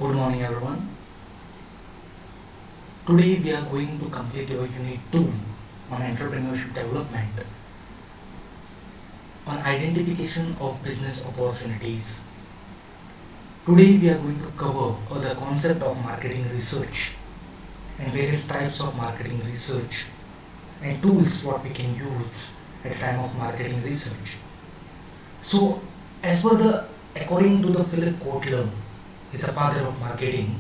Good morning, everyone. Today we are going to complete our unit 2 on entrepreneurship development, on identification of business opportunities. Today we are going to cover the concept of marketing research and various types of marketing research and tools what we can use at the time of marketing research. So, as per the according to the Philip Kotler, is the father of marketing.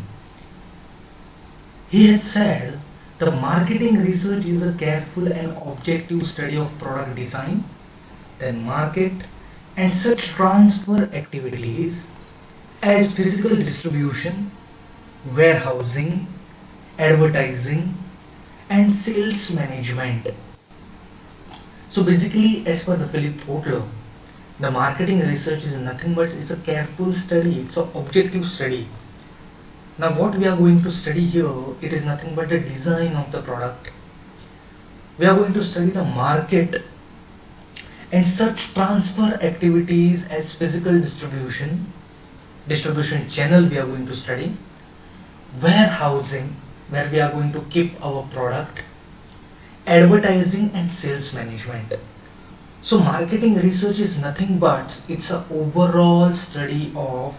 He had said the marketing research is a careful and objective study of product design, then market, and such transfer activities as physical distribution, warehousing, advertising, and sales management. So basically, as per the Philip Kotler, the marketing research is nothing but it's a careful study, it's an objective study. Now what we are going to study here, it is nothing but the design of the product. We are going to study the market and such transfer activities as physical distribution channel we are going to study, warehousing where we are going to keep our product, advertising and sales management. So marketing research is nothing but it's an overall study of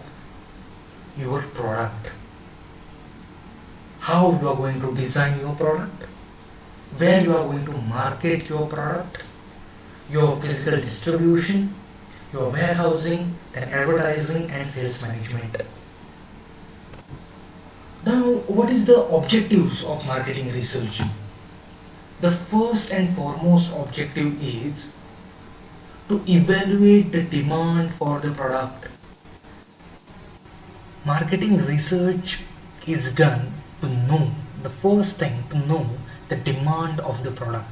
your product. How you are going to design your product, where you are going to market your product, your physical distribution, your warehousing, then advertising and sales management. Now, what is the objectives of marketing research? The first and foremost objective is to evaluate the demand for the product. Marketing research is done to know, the first thing to know the demand of the product.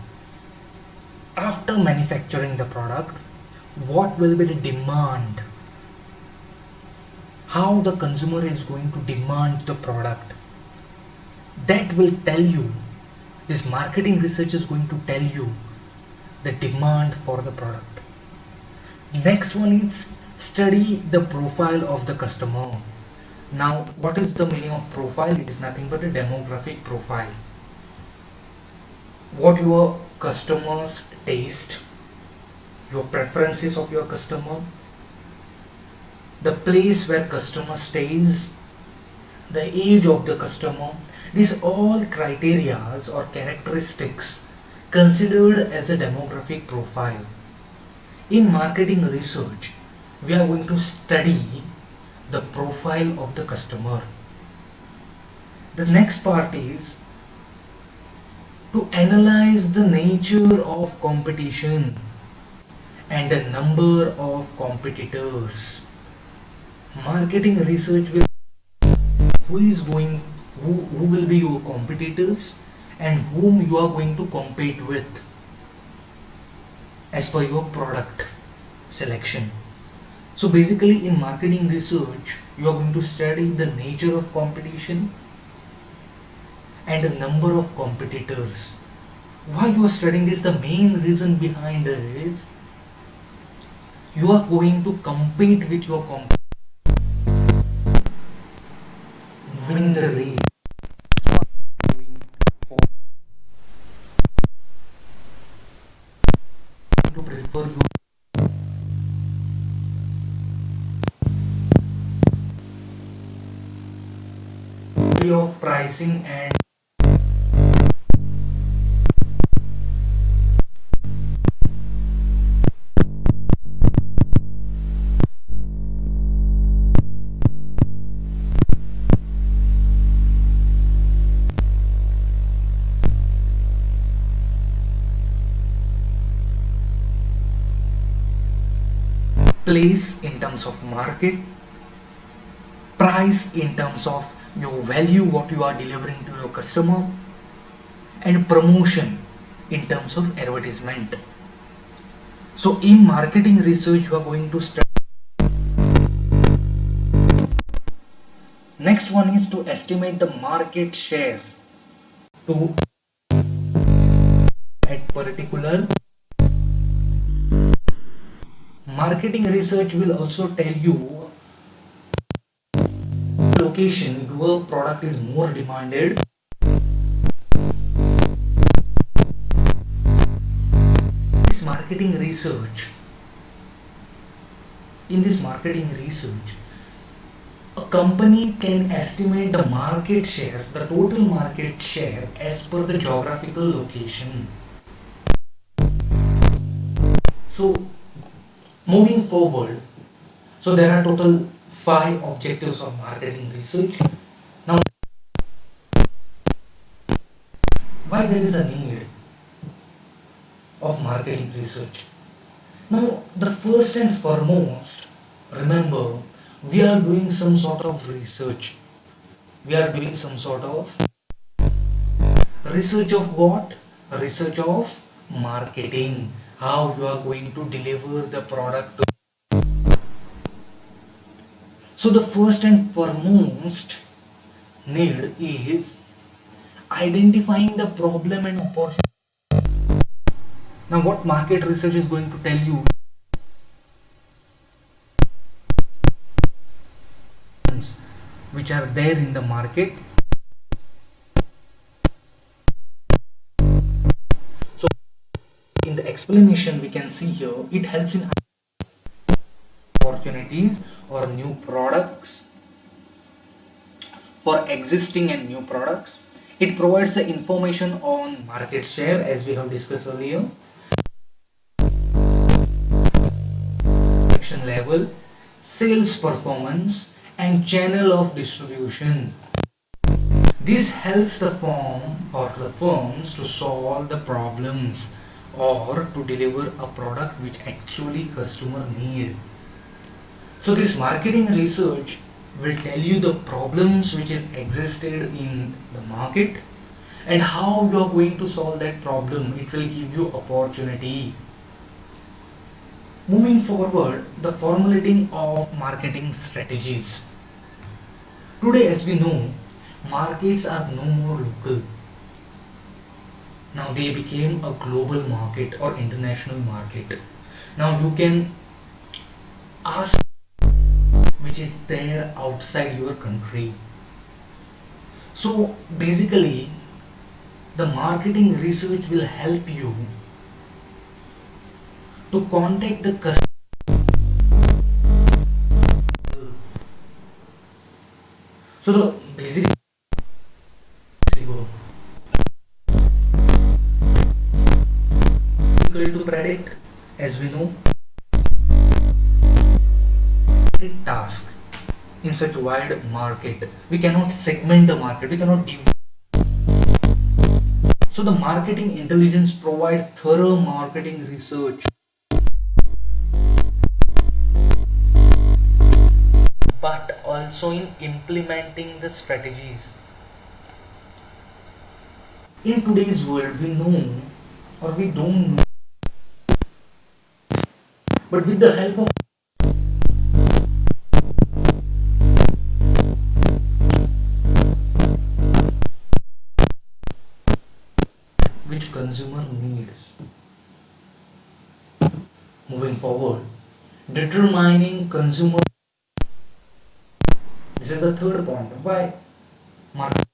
After manufacturing the product, what will be the demand? How the consumer is going to demand the product? That will tell you, this marketing research is going to tell you the demand for the product. Next one is study the profile of the customer. Now, what is the meaning of profile? It is nothing but a demographic profile. What your customers taste, your preferences of your customer, the place where customer stays, the age of the customer. These all criterias or characteristics considered as a demographic profile. In marketing research, we are going to study the profile of the customer. The next part is to analyze the nature of competition and the number of competitors. Marketing research will who is going who will be your competitors and whom you are going to compete with as per your product selection. So basically in marketing research, you are going to study the nature of competition and the number of competitors. Why you are studying this? The main reason behind it is you are going to compete with your competitor, win the race. To prefer you of pricing and place in terms of market, price in terms of your value, what you are delivering to your customer, and promotion in terms of advertisement. So in marketing research, you are going to study. Next one is to estimate the market share to at particular. Marketing research will also tell you location your product is more demanded, this marketing research, in this marketing research, a company can estimate the market share, the total market share as per the geographical location. So moving forward, so there are total 5 objectives of marketing research. Now, why there is a need of marketing research? Now, the first and foremost, remember, we are doing some sort of research. We are doing some sort of research of what? Research of marketing. How you are going to deliver the product. So the first and foremost need is identifying the problem and opportunity. Now what market research is going to tell you, which are there in the market. So in the explanation we can see here, it helps in opportunities or new products for existing and new products. It provides the information on market share as we have discussed earlier, production level, sales performance and channel of distribution. This helps the firm or the firms to solve the problems or to deliver a product which actually customer need. So this marketing research will tell you the problems which is existed in the market and how you are going to solve that problem. It will give you opportunity. Moving forward, the formulating of marketing strategies. Today, as we know, markets are no more local. Now they became a global market or international market. Now you can ask which is there outside your country. So basically, the marketing research will help you to contact the customer. So the basic difficult to predict, as we know, task in such wide market. We cannot segment the market. We cannot give. So the marketing intelligence provides thorough marketing research, but also in implementing the strategies. In today's world, we know or we don't know, but with the help of which consumer needs. Moving forward, determining consumer. This is the third point. Why market?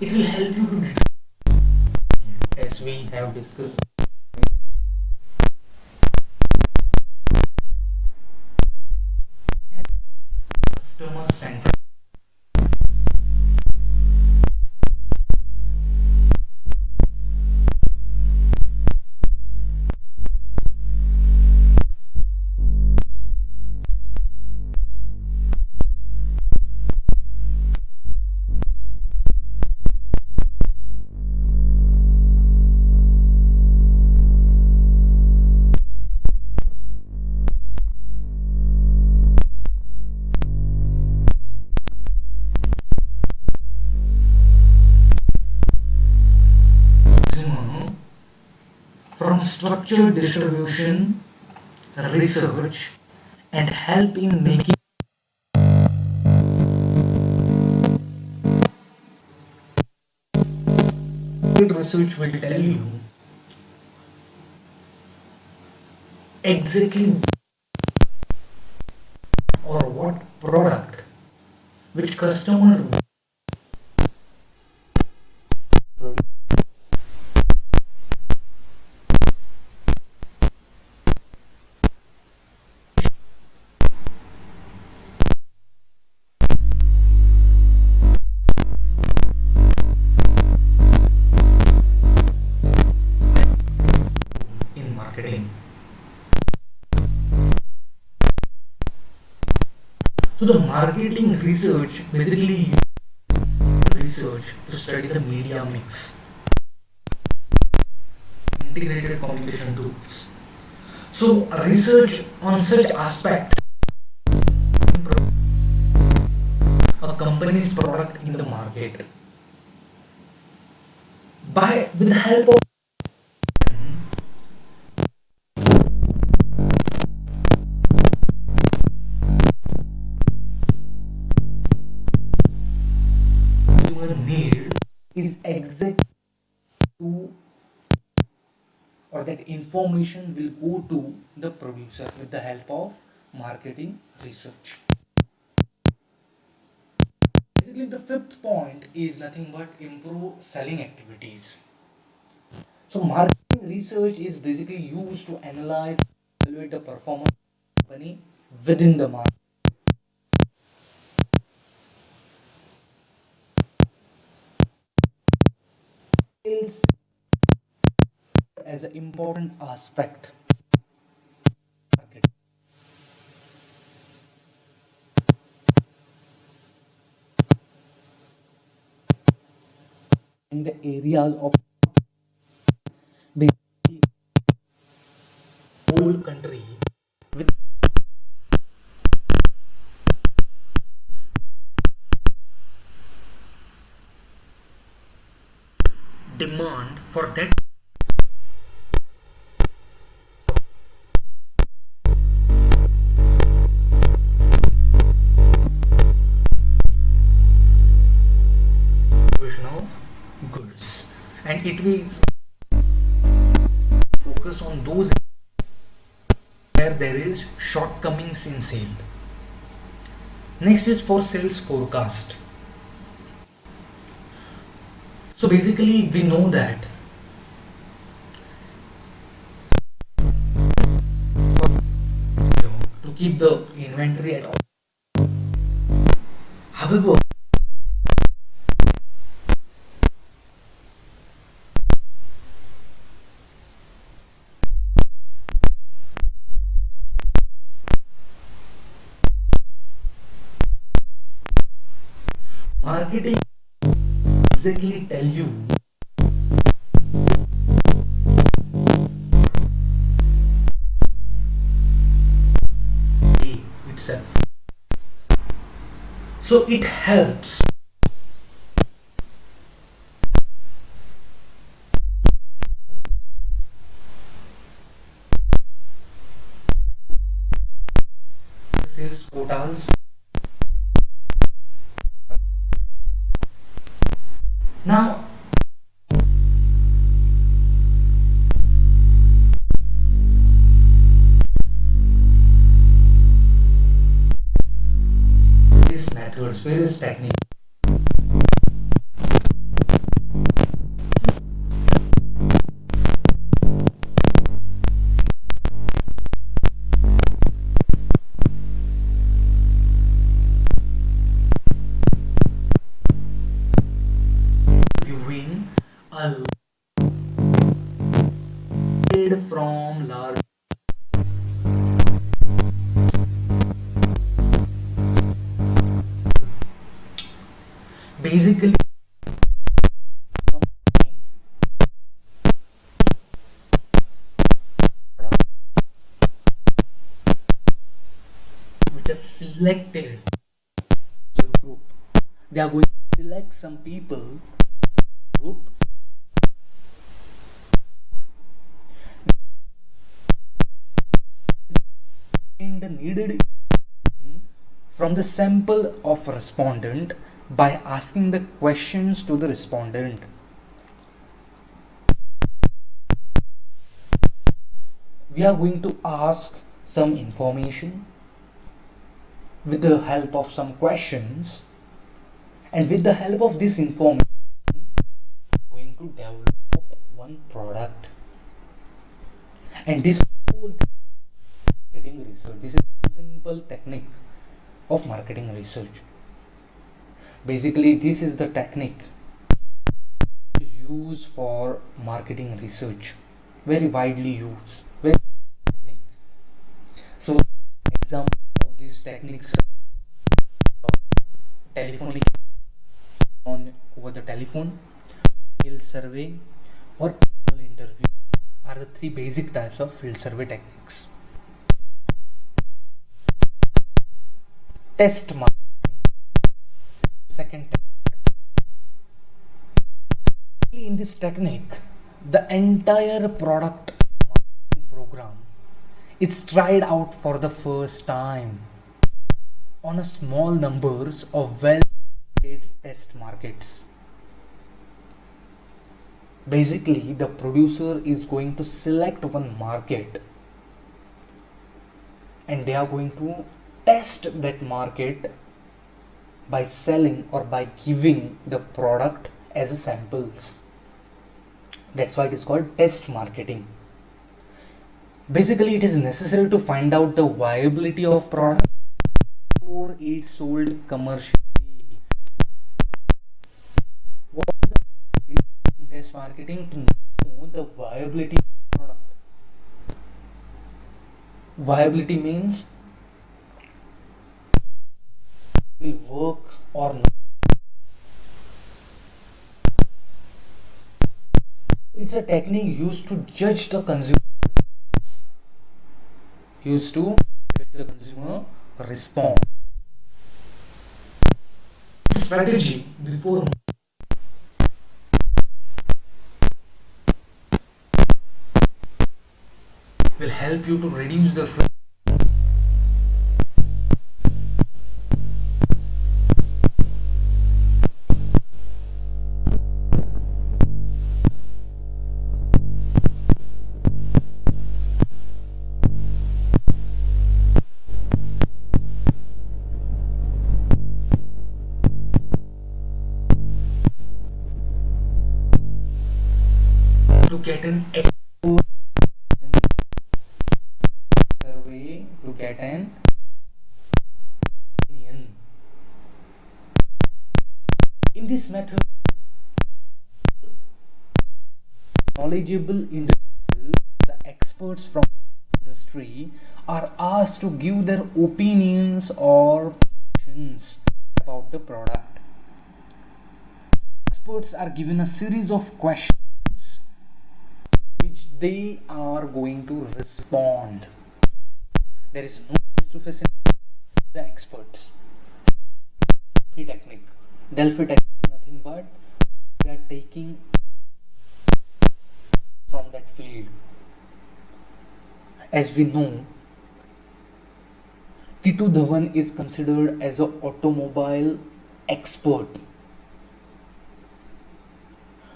It will help you to determine, as we have discussed, customer centric. From structured distribution, research, and help in making research will tell you exactly or what product which customer in marketing. So the marketing research basically research to study the media mix, integrated communication tools. So research on such aspect a company's product in the market by with the help of consumer need is exact to, or that information will go to the producer with the help of marketing research. Basically, the fifth point is nothing but improve selling activities. So, marketing research is basically used to analyze, evaluate the performance of the company within the market. Sales as an important aspect. In the areas of basically whole country with demand for that distribution of goods, and it will focus on those where there is shortcomings in sale. Next is for sales forecast. So basically we know that to keep the inventory at all. However, marketing exactly tell you itself. So it helps sales quotas. Now various methods, various techniques. Viewing a lead from large basically which are selected group. They are going to select some people group in the needed from the sample of respondent by asking the questions to the respondent. We are going to ask some information with the help of some questions, and with the help of this information, going to develop one product. And this whole thing is marketing research. This is a simple technique of marketing research. Basically, this is the technique used for marketing research, very widely used. Very technique. So, example of these techniques: telephonic on over the telephone, field survey, or personal interview are the three basic types of field survey techniques. Test marketing, second technique. In this technique, the entire product marketing program is tried out for the first time on a small numbers of well-rated test markets. Basically, the producer is going to select one market and they are going to test that market by selling or by giving the product as a samples. That's why it is called test marketing. Basically, it is necessary to find out the viability of product before it's sold commercially. What is the test marketing? To know the viability of the product. Viability means will work or not. It's a technique used to judge the consumer. Response. Strategy before will help you to reduce the risk. To get an survey, to get an opinion. In this method, knowledgeable individuals, the experts from the industry, are asked to give their opinions or predictions about the product. Experts are given a series of questions which they are going to respond. There is no face-to-face with the experts. Delphi technique. Delphi technique is nothing but we are taking from that field. As we know, Titu Dhawan is considered as an automobile expert.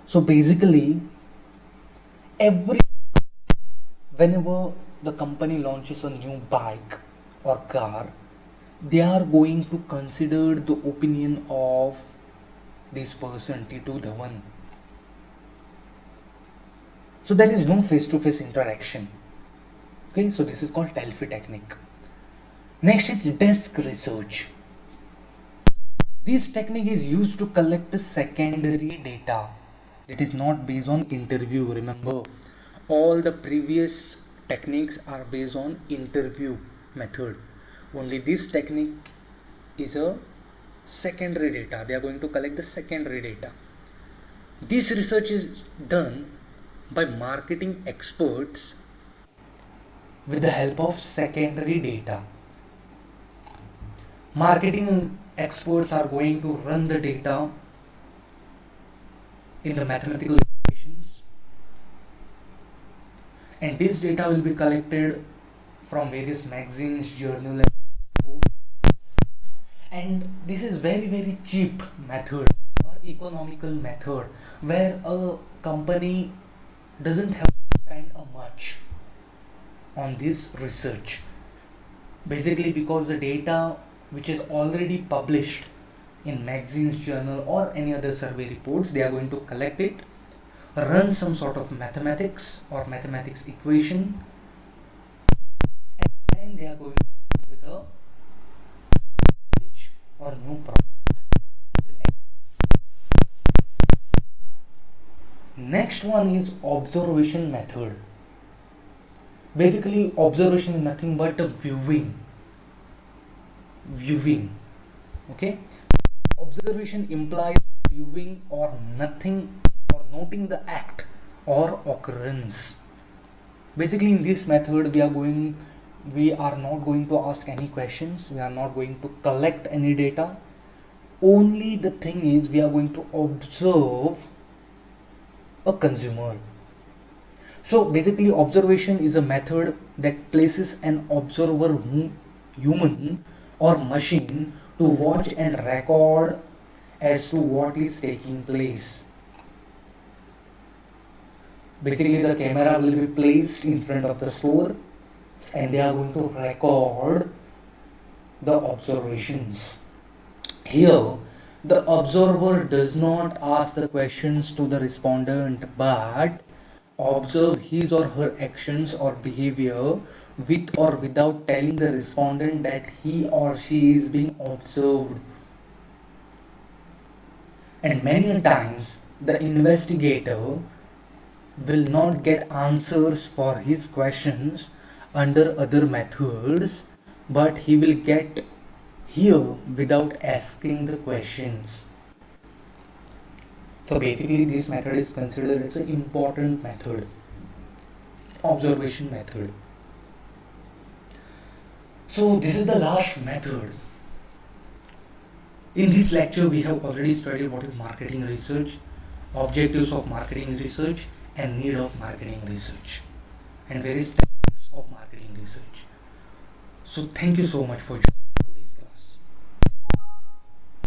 So basically, whenever the company launches a new bike or car, they are going to consider the opinion of this person, Titu Dhawan. So there is no face-to-face interaction. Okay, so this is called Delphi technique. Next is desk research. This technique is used to collect the secondary data. It is not based on interview. Remember, all the previous techniques are based on interview method. Only this technique is a secondary data. They are going to collect the secondary data. This research is done by marketing experts with the help of secondary data. Marketing experts are going to run the data in the mathematical equations, and this data will be collected from various magazines, journals, and this is very cheap method or economical method where a company doesn't have to spend much on this research. Basically, because the data which is already published in magazines, journal, or any other survey reports. They are going to collect it, run some sort of mathematics or mathematics equation, and then they are going to come with a or new problem. Next one is observation method. Basically, observation is nothing but a viewing. Okay, observation implies viewing or nothing, or noting the act or occurrence. Basically, in this method we are not going to ask any questions, we are not going to collect any data. Only the thing is, we are going to observe a consumer. So basically, observation is a method that places an observer, human or machine, to watch and record as to what is taking place. Basically, the camera will be placed in front of the store and they are going to record the observations. Here, the observer does not ask the questions to the respondent but observe his or her actions or behavior with or without telling the respondent that he or she is being observed. And many times the investigator will not get answers for his questions under other methods, but he will get here without asking the questions. So basically, this method is considered as an important method, observation method. So this is the last method. In this lecture, we have already studied what is marketing research, objectives of marketing research, and need of marketing research, and various techniques of marketing research. So thank you so much for joining.